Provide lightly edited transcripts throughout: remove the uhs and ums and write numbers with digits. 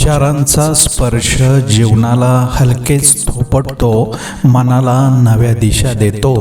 विचारांचा स्पर्श जीवनाला हलकेच थोपटतो, मनाला नव्या दिशा देतो,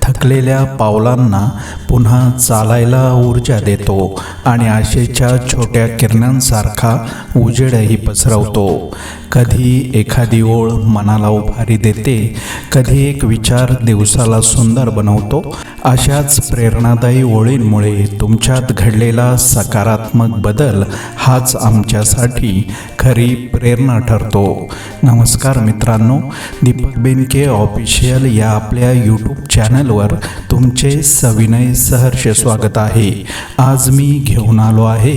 थकलेल्या पावलांना पुन्हा चालायला ऊर्जा देतो आणि आशेच्या छोट्या किरणांसारखा उजेडही पसरवतो. कधी एखादी ओळ मनाला उभारी देते, कधी एक विचार दिवसाला सुंदर बनवतो. अशाच प्रेरणादायी ओळींमुळे तुमच्यात घडलेला सकारात्मक बदल हाच आमच्यासाठी खरी प्रेरणा ठरतो. नमस्कार मित्रांनो, दीपक बेनके ऑफिशियल या आपल्या यूट्यूब चॅनलवर तुमचे सविनय सहर्ष स्वागत आहे. आज मी घेऊन आलो आहे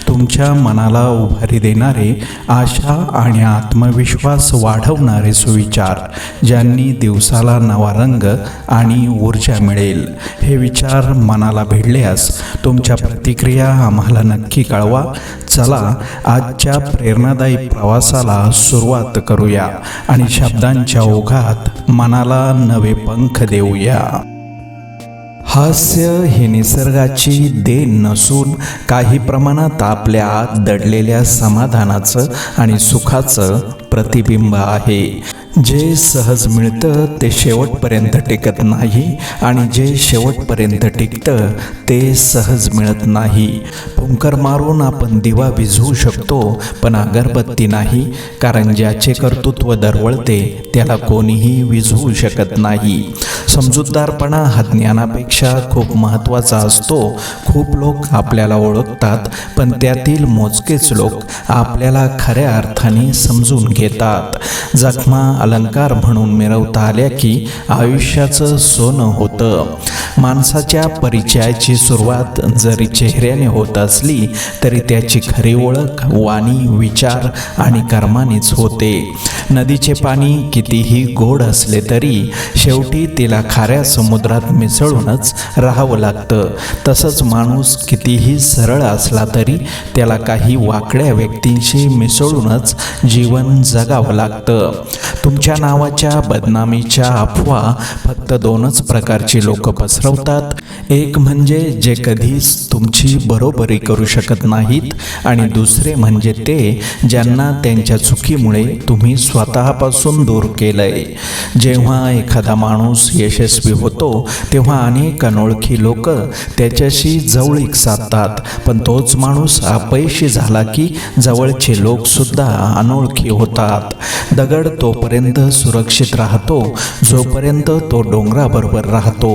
तुमच्या मनाला उभारी देणारे, आशा आणि आत्मविश्वास वाढवणारे सुविचार, ज्यांनी दिवसाला नवा रंग आणि ऊर्जा मिळेल. हे विचार मनाला भिडल्यास तुमच्या प्रतिक्रिया आम्हाला नक्की कळवा. चला आजच्या प्रेरणादायी प्रवासाला सुरुवात करूया आणि शब्दांच्या ओघात मनाला नवे पंख देऊया. हास्य ही निसर्गाची देण नसून काही प्रमाणात आपल्या आत दडलेल्या समाधानाचं आणि सुखाचं प्रतिबिंब आहे. जे सहज मिळतं ते शेवटपर्यंत टिकत नाही आणि जे शेवटपर्यंत टिकतं ते सहज मिळत नाही. फुंकर मारून आपण दिवा विझवू शकतो, पण अगरबत्ती नाही, कारण ज्याचे कर्तृत्व दरवळते त्याला कोणीही विझवू शकत नाही. समजूतदारपणा हा ज्ञानापेक्षा खूप महत्त्वाचा असतो. खूप लोक आपल्याला ओळखतात, पण त्यातील मोजकेच लोक आपल्याला खऱ्या अर्थाने समजून घेतात. जखमा अलंकार म्हणून मिरवता आल्या की आयुष्याचं सोनं होतं. माणसाच्या परिचयाची सुरुवात जरी चेहऱ्याने होत असली तरी त्याची खरी ओळख वाणी, विचार आणि कर्मानेच होते. नदीचे पाणी कितीही गोड असले तरी शेवटी तिला खाऱ्या समुद्रात मिसळूनच राहावं लागतं. तसंच माणूस कितीही सरळ असला तरी त्याला काही वाकड्या व्यक्तींशी मिसळूनच जीवन जगावं लागतं. तुमच्या नावाच्या बदनामीच्या अफवा फक्त दोनच प्रकारची लोक पसरवतात. एक म्हणजे जे कधीच तुमची बरोबरी करू शकत नाहीत आणि दुसरे म्हणजे ते ज्यांना त्यांच्या चुकीमुळे तुम्ही स्वतःपासून दूर केलंय. जेव्हा एखादा माणूस यशस्वी होतो तेव्हा अनेक अनोळखी लोक त्याच्याशी जवळीक साधतात, पण तोच माणूस अपयशी झाला की जवळचे लोक सुद्धा अनोळखी होतात. दगड तोपर्यंत सुरक्षित राहतो जोपर्यंत तो डोंगराबरोबर राहतो.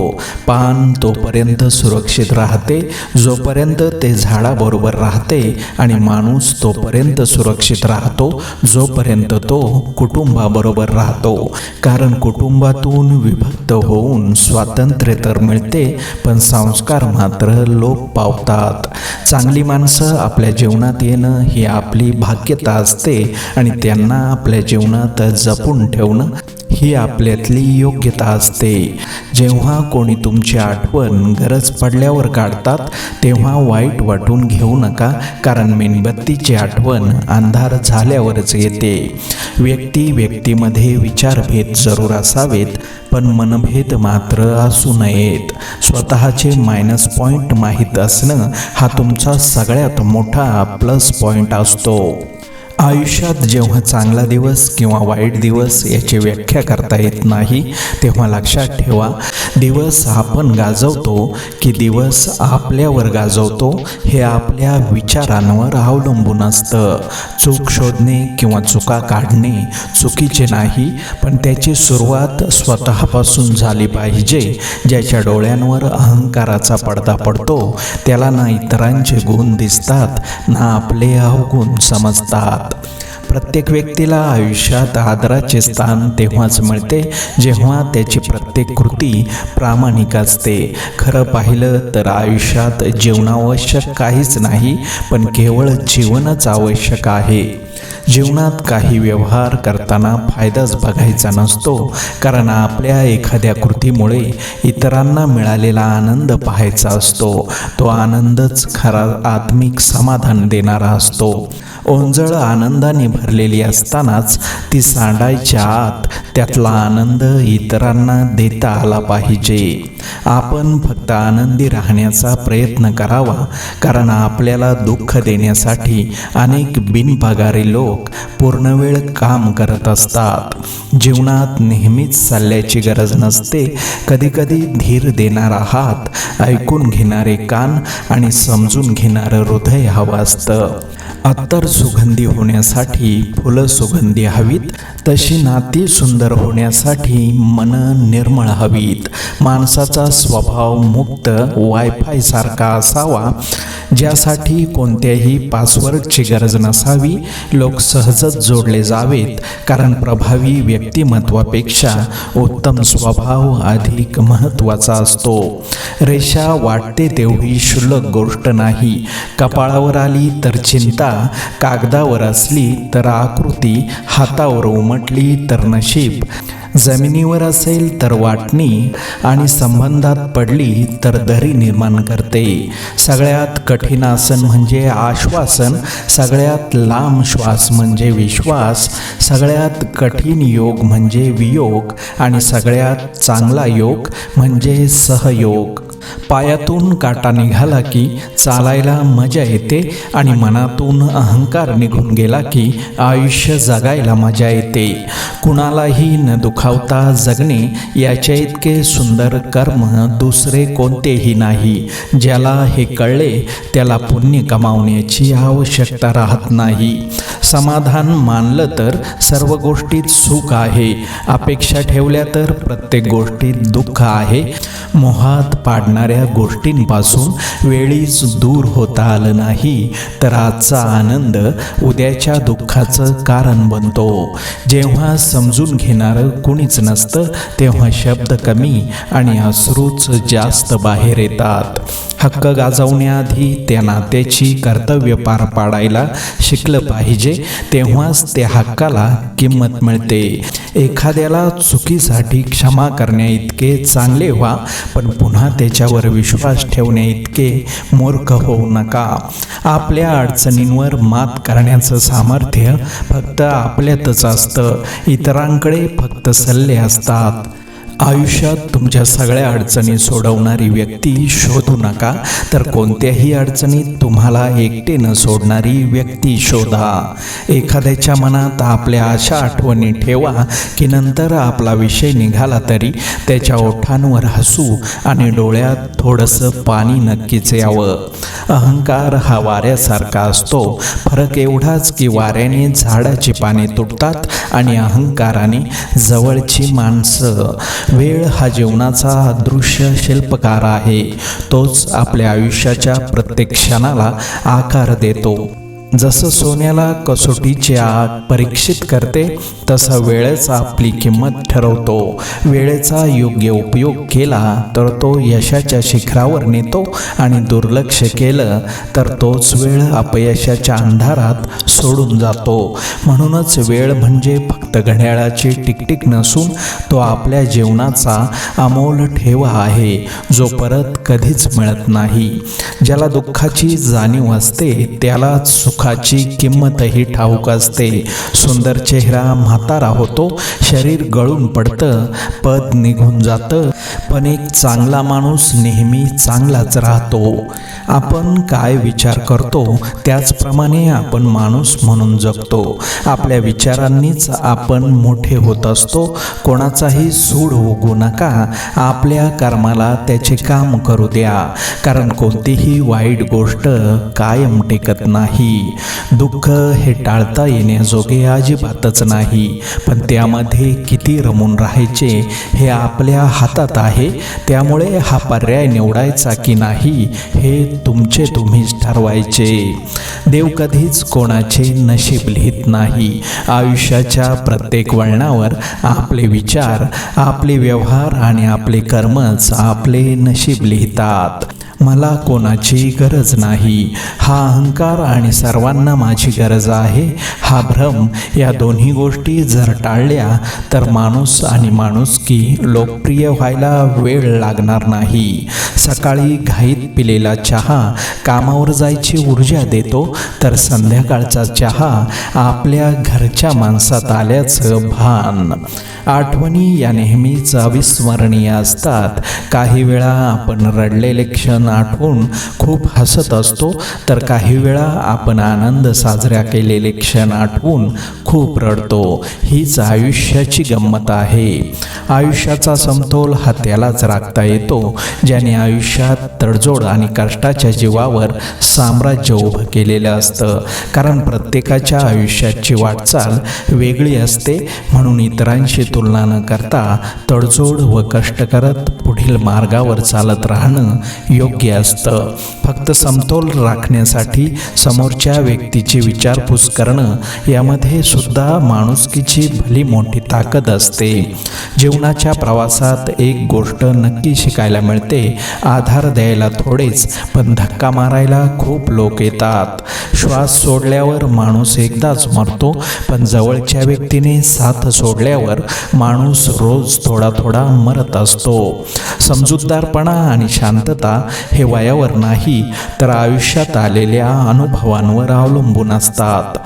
पान तोपर्यंत सुरक्षित राहते जोपर्यंत ते झाडाबरोबर राहते आणि माणूस तोपर्यंत सुरक्षित राहतो जोपर्यंत तो कुटुंबाबरोबर राहतो. कारण कुटुंबातून विभक्त होऊन स्वातंत्र्य तर मिळते, पण संस्कार मात्र लोप पावतात. चांगली माणसं आपल्या जीवनात येणं ही आपली भाग्यता असते आणि त्यांना आपल्या जीवनात जपून ठेवणं ही आपल्यातली योग्यता असते. जेव्हा कोणी तुमची आठवण गरज पडल्यावर काढतात तेव्हा वाईट वाटून घेऊ नका, कारण मेणबत्तीची आठवण अंधार झाल्यावरच येते. व्यक्तीमध्ये विचारभेद जरूर असावेत, पण मनभेद मात्र असू नयेत. स्वतःचे मायनस पॉईंट माहीत असणं हा तुमचा सगळ्यात मोठा प्लस पॉईंट असतो. आयुष्यात जेव्हा चांगला दिवस किंवा वाईट दिवस याची व्याख्या करता येत नाही तेव्हा लक्षात ठेवा, दिवस आपण गाजवतो की दिवस आपल्यावर गाजवतो हे आपल्या विचारांवर अवलंबून असतं. चूक शोधणे किंवा चुका काढणे चुकीचे नाही, पण त्याची सुरुवात स्वतःपासून झाली पाहिजे. ज्याच्या डोळ्यांवर अहंकाराचा पडदा पडतो त्याला ना इतरांचे गुण दिसतात ना आपले अवगुण समजतात. प्रत्येक व्यक्तीला आयुष्यात आदराचे स्थान तेव्हाच मिळते जेव्हा त्याची प्रत्येक कृती प्रामाणिक असते. खरं पाहिलं तर आयुष्यात जीवनावश्यक काहीच नाही, पण केवळ जीवनच आवश्यक आहे. जीवनात काही व्यवहार करताना फायदाच बघायचा नसतो, कारण आपल्या एखाद्या कृतीमुळे इतरांना मिळालेला आनंद पाहायचा असतो. तो आनंदच खरा आत्मिक समाधान देणारा असतो. ओंजळ आनंदाने भरलेली असतानाच ती सांडायच्या आत त्यातला आनंद इतरांना देता आला पाहिजे. आपण फक्त आनंदी राहण्याचा प्रयत्न करावा, कारण आपल्याला दुःख देण्यासाठी अनेक बिनपगारी लोक पूर्णवेळ काम करत असतात. जीवनात नेहमीच सल्ल्याची गरज नसते. कधीकधी धीर देणारा हात, ऐकून घेणारे कान आणि समजून घेणारं हृदय हवं असतं. अत्तर सुगंधी होण्यासाठी फुलं सुगंधी हवीत, तशी नाती सुंदर होण्यासाठी मन निर्मळ हवीत. माणसाचा स्वभाव मुक्त वायफाय सारखा असावा, ज्यासाठी कोणत्याही पासवर्डची गरज नसावी. लोक सहजच जोडले जावेत, कारण प्रभावी व्यक्तिमत्वापेक्षा उत्तम स्वभाव अधिक महत्त्वाचा असतो. रेषा वाटते तेवढी क्षुल्लक गोष्ट नाही. कपाळावर आली तर चिंता, कागदावर असली तर आकृती, हातावर उमटली तर नशीब, जमिनीवर असेल तर वाटणी आणि संबंधात पडली तर दरी निर्माण करते. सगळ्यात कठीण आसन म्हणजे आश्वासन, सगळ्यात लांब श्वास म्हणजे विश्वास, सगळ्यात कठीण योग म्हणजे वियोग आणि सगळ्यात चांगला योग म्हणजे सहयोग. पायातून काटा निघाला की चालायला मजा येते आणि मनातून अहंकार निघून गेला की आयुष्य जगायला मजा येते. कुणालाही न दुखावता जगणे याच्या इतके सुंदर कर्म दुसरे कोणतेही नाही. ज्याला हे कळले त्याला पुण्य कमावण्याची आवश्यकता राहत नाही. समाधान मानलं तर सर्व गोष्टीत सुख आहे. अपेक्षा ठेवल्या तर प्रत्येक गोष्टीत दुःख आहे. मोहात पाडणाऱ्या गोष्टींपासून वेळीच दूर होता आलं नाही तर आजचा आनंद उद्याच्या दुःखाचं कारण बनतो. जेव्हा समजून घेणारं कुणीच नसतं तेव्हा शब्द कमी आणि अश्रूच जास्त बाहेर येतात. हक्क गाजवण्याआधी त्या नात्याची कर्तव्य पार पाडायला शिकलं पाहिजे, तेव्हाच त्या हक्काला किंमत मिळते. एखाद्याला चुकीसाठी क्षमा करण्या इतके चांगले व्हा, पण पुन्हा त्याच्यावर विश्वास ठेवण्या इतके मूर्ख होऊ नका. आपल्या अडचणींवर मात करण्याचं सामर्थ्य फक्त आपल्यातच असतं. इतरांकडे फक्त सल्ले असतात. आयुष्यात तुमच्या सगळ्या अडचणी सोडवणारी व्यक्ती शोधू नका, तर कोणत्याही अडचणीत तुम्हाला एकटे न सोडणारी व्यक्ती शोधा. एखाद्याच्या मनात आपल्या अशा आठवणी ठेवा की नंतर आपला विषय निघाला तरी त्याच्या ओठांवर हसू आणि डोळ्यात थोडंसं पाणी नक्कीच यावं. अहंकार हा वाऱ्यासारखा असतो. फरक एवढाच की वाऱ्याने झाडाची पाने तुटतात आणि अहंकाराने जवळची माणसं. वेळ हा जीवनाचा अदृश्य शिल्पकार आहे. तोच आपल्या आयुष्याच्या प्रत्येक क्षणाला आकार देतो. जसं सोन्याला कसोटीची आग परीक्षित करते, तसा वेळच आपली किंमत ठरवतो. वेळेचा योग्य उपयोग केला तर तो यशाच्या शिखरावर नेतो आणि दुर्लक्ष केलं तर तोच वेळ अपयशाच्या अंधारात सोडून जातो. म्हणूनच वेळ म्हणजे फक्त घड्याळाची टिकटिक नसून तो आपल्या जीवनाचा अमोल ठेवा आहे, जो परत कधीच मिळत नाही. ज्याला दुःखाची जाणीव असते त्यालाच सुखाची किंमतही ठाऊक असते. सुंदर चेहरा म्हातारा होतो, शरीर गळून पडतं, पद निघून जातं, पण एक चांगला माणूस नेहमी चांगलाच राहतो. आपण काय विचार करतो त्याचप्रमाणे आपण माणूस म्हणून जगतो. आपल्या विचारांनीच आपण मोठे होत असतो. कोणाचाही सूड उगवू नका. आपल्या कर्माला त्याचे काम करू द्या, कारण कोणतीही वाईट गोष्ट कायम टिकत नाही. दुःख हे टाळता येण्याजोगे अजिबातच नाही, पण त्यामध्ये किती रमून राहायचे हे आपल्या हातात आहे. त्यामुळे हा पर्याय निवडायचा की नाही हे तुमचे तुम्हीच ठरवायचे. देव कधीच कोणाचे नशीब लिहित नाही. आयुष्याच्या प्रत्येक वळणावर आपले विचार, आपले व्यवहार आणि आपले कर्मच आपले नशीब लिहितात. मला कोणाची गरज नाही, हा अहंकार आणि सर्वांना माझी गरज आहे हा भ्रम, या दोन्ही गोष्टी जर टाळल्या तर माणूस आणि माणुसकी लोकप्रिय व्हायला वेळ लागणार नाही. सकाळी घाईत पिलेला चहा कामावर जायची ऊर्जा देतो, तर संध्याकाळचा चहा आपल्या घरच्या माणसात आल्याचं भान. आठवणी या नेहमीच अविस्मरणीय असतात. काही वेळा आपण रडलेले क्षण आठवून खूप हसत असतो, तर काही वेळा आपण आनंद साजरा केलेले क्षण आठवून खूप रडतो. हीच आयुष्याची गंमत आहे. आयुष्याचा समतोल हा त्यालाच राखता येतो ज्याने आयुष्यात तडजोड आणि कष्टाच्या जीवावर साम्राज्य उभं केलेलं असतं. कारण प्रत्येकाच्या आयुष्याची वाटचाल वेगळी असते, म्हणून इतरांशी तुलना न करता तडजोड व कष्ट करत पुढील मार्गावर चालत राहणं योग्य असतं. फक्त समतोल राखण्यासाठी समोरच्या व्यक्तीची विचारपूस करणं, यामध्ये सुद्धा माणुसकीची भली मोठी ताकद असते. जीवनाच्या प्रवासात एक गोष्ट नक्की शिकायला मिळते, आधार द्यायला थोडेच पण धक्का मारायला खूप लोक येतात. श्वास सोडल्यावर माणूस एकदाच मरतो, पण जवळच्या व्यक्तीने साथ सोडल्यावर माणूस रोज थोडा थोडा मरत असतो. समजूतदारपणा आणि शांतता हे वयावर नाही, तर आयुष्यात आलेल्या अनुभवांवर अवलंबून असतात.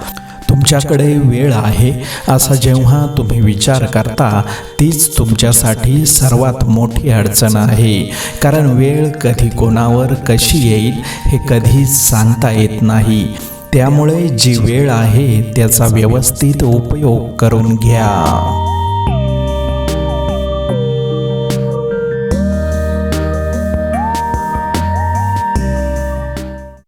तुमच्याकडे वेळ आहे असा जेव्हा तुम्ही विचार करता, तीच तुमच्यासाठी सर्वात मोठी अडचण आहे. कारण वेळ कधी कोणावर कशी येईल हे कधीच सांगता येत नाही. त्यामुळे जी वेळ आहे त्याचा व्यवस्थित उपयोग करून घ्या.